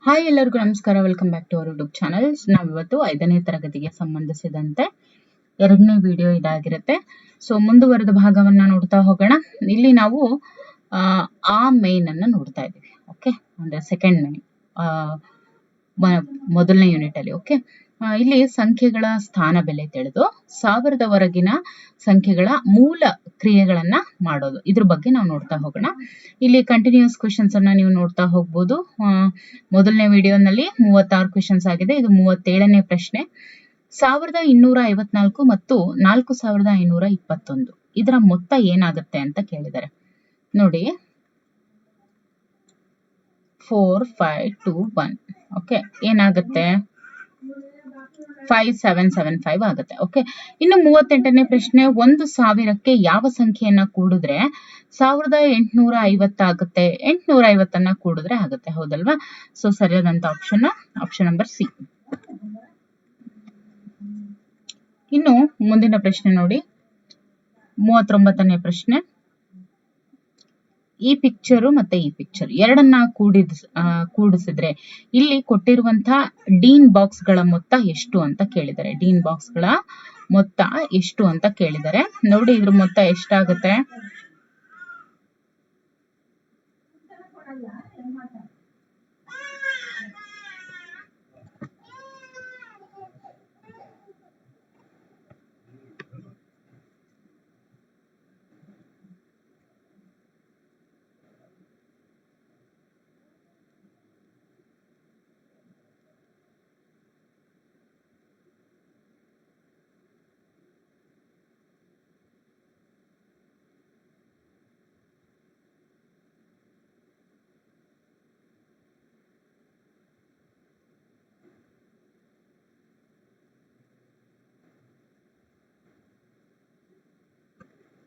Hi ಎಲ್ಲರಿಗೂ ನಮಸ್ಕಾರ. Welcome back to our YouTube channels. ನಾವಿವತ್ತು 5ನೇ ತರಗತಿಗೆ ಸಂಬಂಧಿಸಿದಂತೆ 2ನೇ ವಿಡಿಯೋ ಇದಾಗಿರುತ್ತೆ. ಸೊ ಮುಂದುವರೆದ ಭಾಗವನ್ನ ನೋಡ್ತಾ ಹೋಗೋಣ. ಇಲ್ಲಿ ನಾವು ಆ ಮೇನ್ ಅನ್ನ ನೋಡ್ತಾ ಇದ್ದೀವಿ. ಓಕೆ, ಅಂದ್ರೆ ಸೆಕೆಂಡ್ ಮೇನ್, ಮೊದಲನೇ ಯೂನಿಟ್ ಅಲ್ಲಿ. ಓಕೆ, ಇಲ್ಲಿ ಸಂಖ್ಯೆಗಳ ಸ್ಥಾನ ಬೆಲೆ ತಿಳಿದು 1000ವರೆಗಿನ ಸಂಖ್ಯೆಗಳ ಮೂಲ ಕ್ರಿಯೆಗಳನ್ನ ಮಾಡೋದು, ಇದ್ರ ಬಗ್ಗೆ ನಾವು ನೋಡ್ತಾ ಹೋಗೋಣ. ಇಲ್ಲಿ ಕಂಟಿನ್ಯೂಸ್ ಕ್ವೆಶನ್ಸ್ ಅನ್ನ ನೀವು ನೋಡ್ತಾ ಹೋಗ್ಬೋದು. ಮೊದಲನೇ ವಿಡಿಯೋನಲ್ಲಿ 36 ಕ್ವೆಶನ್ಸ್ ಆಗಿದೆ. ಇದು 37ನೇ ಪ್ರಶ್ನೆ. 1254 ಮತ್ತು 4521 ಇದರ ಮೊತ್ತ ಏನಾಗುತ್ತೆ ಅಂತ ಕೇಳಿದ್ದಾರೆ. ನೋಡಿ, 4 5 2 1. ಓಕೆ, ಏನಾಗುತ್ತೆ? 5775 ಆಗುತ್ತೆ. ಓಕೆ, ಇನ್ನು 38ನೇ ಪ್ರಶ್ನೆ. 1000ಕ್ಕೆ ಯಾವ ಸಂಖ್ಯೆಯನ್ನ ಕೂಡಿದ್ರೆ 1850 ಆಗುತ್ತೆ? 850 ಕೂಡಿದ್ರೆ ಆಗುತ್ತೆ, ಹೌದಲ್ವಾ? ಸೊ ಸರಿಯಾದಂತ ಆಪ್ಷನ್ ನಂಬರ್ ಸಿ. ಇನ್ನು ಮುಂದಿನ ಪ್ರಶ್ನೆ ನೋಡಿ, 39ನೇ ಪ್ರಶ್ನೆ. ಈ ಪಿಕ್ಚರು ಮತ್ತೆ ಈ ಪಿಕ್ಚರ್ ಎರಡನ್ನ ಕೂಡಿಸಿದ್ರೆ ಇಲ್ಲಿ ಕೊಟ್ಟಿರುವಂತಹ ಡೀನ್ ಬಾಕ್ಸ್ ಗಳ ಮೊತ್ತ ಎಷ್ಟು ಅಂತ ಕೇಳಿದ್ದಾರೆ. ಡೀನ್ ಬಾಕ್ಸ್ ಗಳ ಮೊತ್ತ ಎಷ್ಟು ಅಂತ ಕೇಳಿದ್ದಾರೆ. ನೋಡಿ, ಇದ್ರ ಮೊತ್ತ ಎಷ್ಟಾಗುತ್ತೆ?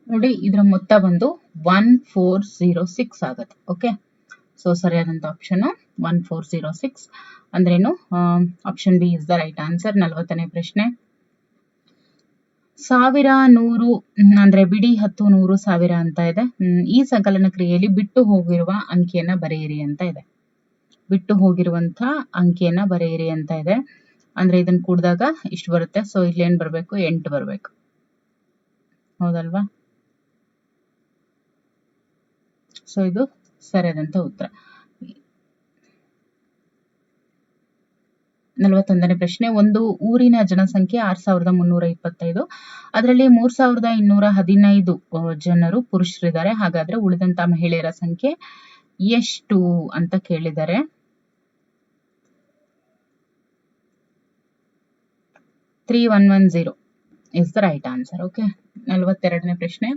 ನೋಡಿ, ಇದರ ಮೊತ್ತ ಬಂದು 1406 ಆಗುತ್ತೆ. ಓಕೆ, ಸೊ ಸರಿಯಾದಂತ ಆಪ್ಷನ್ 1406 ಅಂದ್ರೇನು? Option B is the right answer. 40ನೇ ಪ್ರಶ್ನೆ. 1000 100 ಅಂದ್ರೆ ಬಿಡಿ 10 100 1000 ಅಂತ ಇದೆ. ಈ ಸಂಕಲನ ಕ್ರಿಯೆಯಲ್ಲಿ ಬಿಟ್ಟು ಹೋಗಿರುವ ಅಂಕಿಯನ್ನ ಬರೆಯಿರಿ ಅಂತ ಇದೆ. ಬಿಟ್ಟು ಹೋಗಿರುವಂತ ಅಂಕಿಯನ್ನ ಬರೆಯಿರಿ ಅಂತ ಇದೆ. ಅಂದ್ರೆ ಇದನ್ನ ಕೂಡಿದಾಗ ಇಷ್ಟು ಬರುತ್ತೆ. ಸೊ ಇಲ್ಲಿ ಏನ್ ಬರ್ಬೇಕು? 8 ಬರ್ಬೇಕು, ಹೌದಲ್ವಾ? ಸೊ ಇದು ಸರಿಯಾದಂತ ಉತ್ತರ. 41ನೇ ಪ್ರಶ್ನೆ. ಒಂದು ಊರಿನ ಜನಸಂಖ್ಯೆ 6325. ಅದರಲ್ಲಿ 3215 ಜನರು ಪುರುಷರಿದ್ದಾರೆ. ಹಾಗಾದ್ರೆ ಉಳಿದಂತ ಮಹಿಳೆಯರ ಸಂಖ್ಯೆ ಎಷ್ಟು ಅಂತ ಕೇಳಿದ್ದಾರೆ. Three 110 is the right answer. Okay, 42ನೇ ಪ್ರಶ್ನೆ.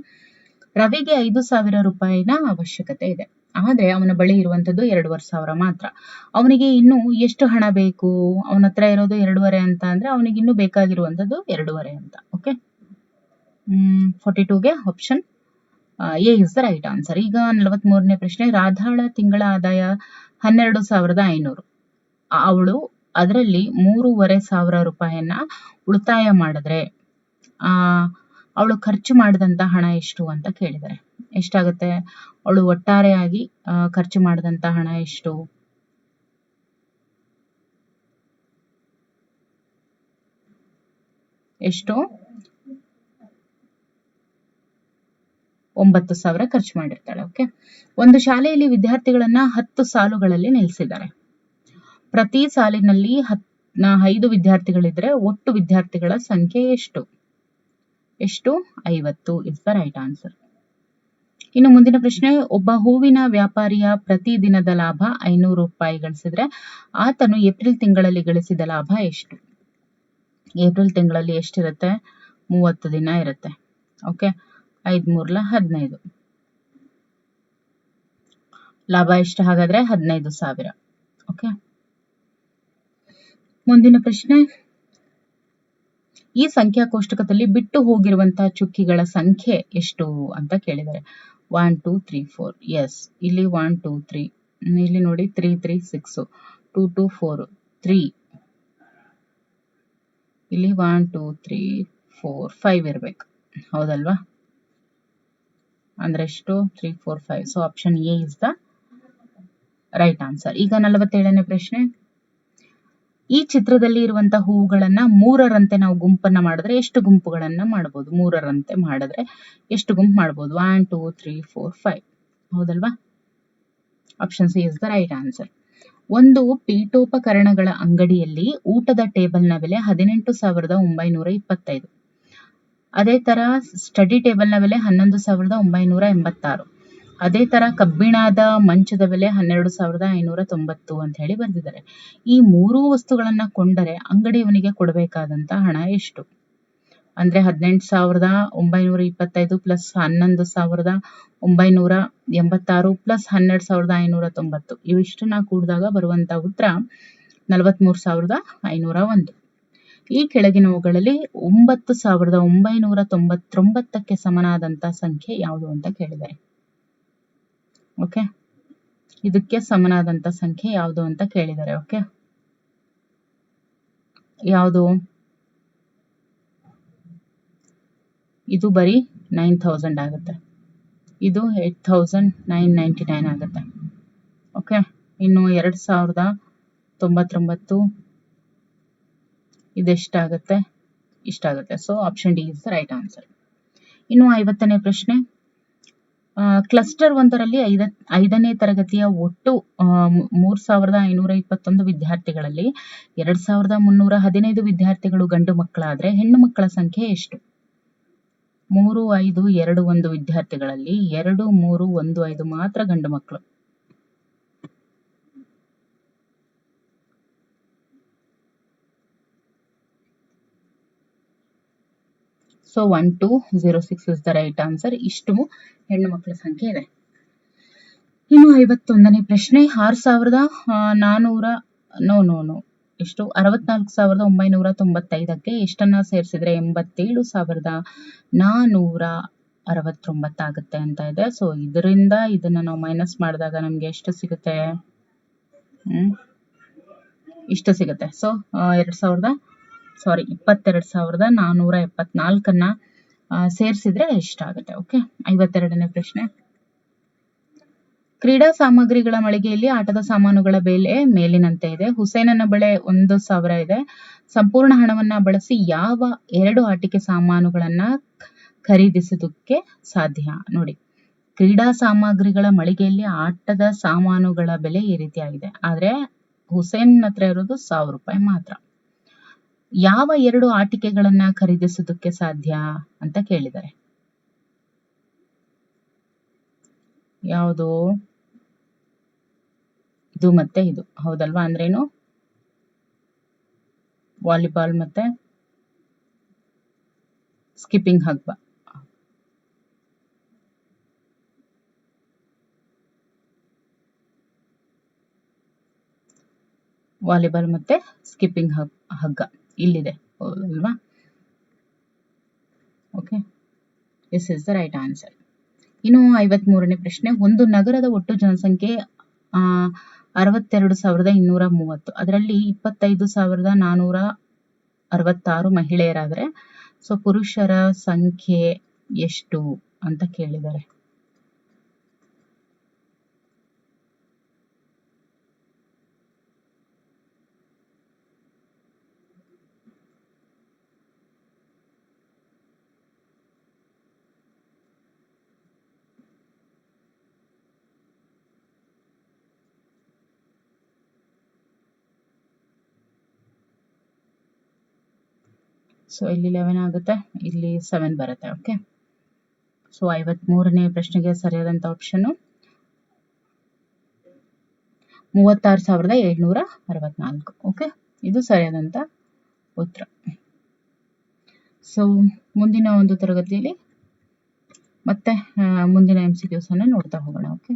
ರವಿಗೆ 5000 ರೂಪಾಯಿನ ಅವಶ್ಯಕತೆ ಇದೆ, ಆದ್ರೆ ಅವನ ಬಳಿ ಇರುವಂತದ್ದು 2500 ಮಾತ್ರ. ಅವನಿಗೆ ಇನ್ನು ಎಷ್ಟು ಹಣ ಬೇಕು? ಅವನ ಹತ್ರ ಇರೋದು 2.5 ಅಂತ ಅಂದ್ರೆ ಅವನಿಗೆ ಇನ್ನು ಬೇಕಾಗಿರುವಂತದ್ದು 2.5 ಅಂತ. ಓಕೆ, 42ಗೆ option A is the right answer. ಈಗ 43ನೇ ಪ್ರಶ್ನೆ. ರಾಧಾಳ ತಿಂಗಳ ಆದಾಯ 12,500. ಅವಳು ಅದರಲ್ಲಿ 3,500 ರೂಪಾಯಿಯನ್ನ ಉಳಿತಾಯ ಮಾಡಿದ್ರೆ ಅವಳು ಖರ್ಚು ಮಾಡಿದಂತ ಹಣ ಎಷ್ಟು ಅಂತ ಕೇಳಿದ್ದಾರೆ. ಎಷ್ಟಾಗುತ್ತೆ? ಅವಳು ಒಟ್ಟಾರೆಯಾಗಿ ಖರ್ಚು ಮಾಡಿದಂತ ಹಣ ಎಷ್ಟು? ಎಷ್ಟು? 9,000 ಖರ್ಚು ಮಾಡಿರ್ತಾಳೆ. ಓಕೆ, ಒಂದು ಶಾಲೆಯಲ್ಲಿ ವಿದ್ಯಾರ್ಥಿಗಳನ್ನ 10 ಸಾಲುಗಳಲ್ಲಿ ನಿಲ್ಲಿಸಿದ್ದಾರೆ. ಪ್ರತಿ ಸಾಲಿನಲ್ಲಿ 5 ವಿದ್ಯಾರ್ಥಿಗಳಿದ್ರೆ ಒಟ್ಟು ವಿದ್ಯಾರ್ಥಿಗಳ ಸಂಖ್ಯೆ ಎಷ್ಟು? 50 ಇಸ್ ದ ರೈಟ್ ಆನ್ಸರ್. ಇನ್ನು ಮುಂದಿನ ಪ್ರಶ್ನೆ. ಒಬ್ಬ ಹೂವಿನ ವ್ಯಾಪಾರಿಯ ಪ್ರತಿ ದಿನದ ಲಾಭ 500 ರೂಪಾಯಿ ಗಳಿಸಿದ್ರೆ ಆತನು ಏಪ್ರಿಲ್ ತಿಂಗಳಲ್ಲಿ ಗಳಿಸಿದ ಲಾಭ ಎಷ್ಟು? ಏಪ್ರಿಲ್ ತಿಂಗಳಲ್ಲಿ ಎಷ್ಟಿರುತ್ತೆ? 30 ದಿನ ಇರುತ್ತೆ. ಓಕೆ, 5 3 15. ಲಾಭ ಎಷ್ಟು ಹಾಗಾದ್ರೆ? 15,000. ಓಕೆ, ಮುಂದಿನ ಪ್ರಶ್ನೆ. ಈ ಸಂಖ್ಯಾ ಕೋಷ್ಟಕದಲ್ಲಿ ಬಿಟ್ಟು ಹೋಗಿರುವಂತಹ ಚುಕ್ಕಿಗಳ ಸಂಖ್ಯೆ ಎಷ್ಟು ಅಂತ ಕೇಳಿದ್ದಾರೆ. 1 2 3 4. ಎಸ್, ಇಲ್ಲಿ 1 2 3. ಇಲ್ಲಿ ನೋಡಿ 3 3 6, 2 2 4 3. ಇಲ್ಲಿ 1 2 3 4 5 ಇರ್ಬೇಕು, ಹೌದಲ್ವಾ? ಅಂದ್ರೆ ಎಷ್ಟು? 3 4 5. So option A is the right answer. ಈಗ 47ನೇ ಪ್ರಶ್ನೆ. ಈ ಚಿತ್ರದಲ್ಲಿ ಇರುವಂತಹ ಹೂವುಗಳನ್ನ 3ರಂತೆ ನಾವು ಗುಂಪನ್ನ ಮಾಡಿದ್ರೆ ಎಷ್ಟು ಗುಂಪುಗಳನ್ನ ಮಾಡಬಹುದು? 3ರಂತೆ ಮಾಡಿದ್ರೆ ಎಷ್ಟು ಗುಂಪು ಮಾಡಬಹುದು? 1 2 3 4 5. ಹೌದಲ್ವಾ? Option C is the right answer. ಒಂದು ಪೀಠೋಪಕರಣಗಳ ಅಂಗಡಿಯಲ್ಲಿ ಊಟದ ಟೇಬಲ್ನ ಬೆಲೆ 18,925. ಅದೇ ತರ ಸ್ಟಡಿ ಟೇಬಲ್ನ ಬೆಲೆ 11,986. ಅದೇ ತರ ಕಬ್ಬಿಣದ ಮಂಚದ ಬೆಲೆ 12,590 ಅಂತ ಹೇಳಿ ಬರೆದಿದ್ದಾರೆ. ಈ ಮೂರೂ ವಸ್ತುಗಳನ್ನ ಕೊಂಡರೆ ಅಂಗಡಿಯವನಿಗೆ ಕೊಡಬೇಕಾದಂತ ಹಣ ಎಷ್ಟು? ಅಂದ್ರೆ 18,925 ಪ್ಲಸ್ 11,986 ಪ್ಲಸ್ 12,590 ಇವಿಷ್ಟನ್ನ ಕೂಡಿದಾಗ ಬರುವಂತ ಉತ್ತರ 43,501. ಈ ಕೆಳಗಿನವುಗಳಲ್ಲಿ 9,999ಕ್ಕೆ ಸಮನಾದಂತ ಸಂಖ್ಯೆ ಯಾವುದು ಅಂತ ಕೇಳಿದ್ದಾರೆ. ಓಕೆ, ಇದಕ್ಕೆ ಸಮನಾದಂತ ಸಂಖ್ಯೆ ಯಾವುದು ಅಂತ ಕೇಳಿದ್ದಾರೆ. ಓಕೆ, ಯಾವುದು? ಇದು ಬರೀ 9,000 ಆಗುತ್ತೆ, ಇದು 8,999 ಆಗುತ್ತೆ. ಓಕೆ, ಇನ್ನು 2,099 ಇದೆಷ್ಟಾಗುತ್ತೆ? ಇಷ್ಟಾಗುತ್ತೆ. So option D is the right answer. ಇನ್ನು 50ನೇ ಪ್ರಶ್ನೆ. ಕ್ಲಸ್ಟರ್ 1ರಲ್ಲಿ 5ನೇ ತರಗತಿಯ ಒಟ್ಟು 3,521 ವಿದ್ಯಾರ್ಥಿಗಳಲ್ಲಿ 2,315 ವಿದ್ಯಾರ್ಥಿಗಳು ಗಂಡು ಮಕ್ಕಳಾದ್ರೆ ಹೆಣ್ಣು ಮಕ್ಕಳ ಸಂಖ್ಯೆ ಎಷ್ಟು? 3 5 2 1 ವಿದ್ಯಾರ್ಥಿಗಳಲ್ಲಿ 2 3 1 5 ಮಾತ್ರ ಗಂಡು ಮಕ್ಕಳು. So 1206 is the right answer. ಇಷ್ಟು ಹೆಣ್ಣು ಮಕ್ಕಳ ಸಂಖ್ಯೆ ಇದೆ. ಇನ್ನು 51ನೇ ಪ್ರಶ್ನೆ. 6,400 ಎಷ್ಟು? 64,995ಕ್ಕೆ ಎಷ್ಟನ್ನ ಸೇರಿಸಿದ್ರೆ 87,469 ಆಗುತ್ತೆ ಅಂತ ಇದೆ. ಸೊ ಇದರಿಂದ ಇದನ್ನ ನಾವು ಮೈನಸ್ ಮಾಡಿದಾಗ ನಮ್ಗೆ ಎಷ್ಟು ಸಿಗುತ್ತೆ? ಇಷ್ಟು ಸಿಗುತ್ತೆ. ಸೊ 22,474ನ್ನ ಸೇರಿಸಿದ್ರೆ ಎಷ್ಟಾಗುತ್ತೆ? ಓಕೆ, 52ನೇ ಪ್ರಶ್ನೆ. ಕ್ರೀಡಾ ಸಾಮಗ್ರಿಗಳ ಮಳಿಗೆಯಲ್ಲಿ ಆಟದ ಸಾಮಾನುಗಳ ಬೆಲೆ ಮೇಲಿನಂತೆ ಇದೆ. ಹುಸೇನನ ಬಳೆ 1,000 ಇದೆ. ಸಂಪೂರ್ಣ ಹಣವನ್ನ ಬಳಸಿ ಯಾವ 2 ಆಟಿಕೆ ಸಾಮಾನುಗಳನ್ನ ಖರೀದಿಸೋದಕ್ಕೆ ಸಾಧ್ಯ? ನೋಡಿ, ಕ್ರೀಡಾ ಸಾಮಗ್ರಿಗಳ ಮಳಿಗೆಯಲ್ಲಿ ಆಟದ ಸಾಮಾನುಗಳ ಬೆಲೆ ಈ ರೀತಿಯಾಗಿದೆ, ಆದ್ರೆ ಹುಸೇನ್ ಹತ್ರ ಇರೋದು 1,000 ರೂಪಾಯಿ ಮಾತ್ರ. ಯಾವ 2 ಆಟಿಕೆಗಳನ್ನ ಖರೀದಿಸೋದಕ್ಕೆ ಸಾಧ್ಯ ಅಂತ ಕೇಳಿದ್ದಾರೆ. ಯಾವುದು? ಇದು ಮತ್ತೆ ಇದು, ಹೌದಲ್ವಾ? ಅಂದ್ರೇನು? ವಾಲಿಬಾಲ್ ಮತ್ತೆ ಸ್ಕಿಪ್ಪಿಂಗ್ ಹಗ್ಗ. ವಾಲಿಬಾಲ್ ಮತ್ತೆ ಸ್ಕಿಪ್ಪಿಂಗ್ ಹಗ್ಗ ಇಲ್ಲಿದೆ, ಹೌದಲ್ವಾ? Okay, this is the right answer. ಇನ್ನು 53ನೇ ಪ್ರಶ್ನೆ. ಒಂದು ನಗರದ ಒಟ್ಟು ಜನಸಂಖ್ಯೆ 62,230. ಅದರಲ್ಲಿ 25,466 ಮಹಿಳೆಯರಾದ್ರೆ ಸೊ ಪುರುಷರ ಸಂಖ್ಯೆ ಎಷ್ಟು ಅಂತ ಕೇಳಿದ್ದಾರೆ. ಸೊ ಇಲ್ಲಿ 11 ಆಗುತ್ತೆ, ಇಲ್ಲಿ 7 ಬರುತ್ತೆ. ಓಕೆ, ಸೊ 53ನೇ ಪ್ರಶ್ನೆಗೆ ಸರಿಯಾದಂತ ಆಪ್ಷನ್ 36,764. ಓಕೆ, ಇದು ಸರಿಯಾದಂತ ಉತ್ತರ. ಸೊ ಮುಂದಿನ ಒಂದು ತರಗತಿಯಲ್ಲಿ ಮತ್ತೆ ಮುಂದಿನ MCQs ಅನ್ನು ನೋಡ್ತಾ ಹೋಗೋಣ. ಓಕೆ.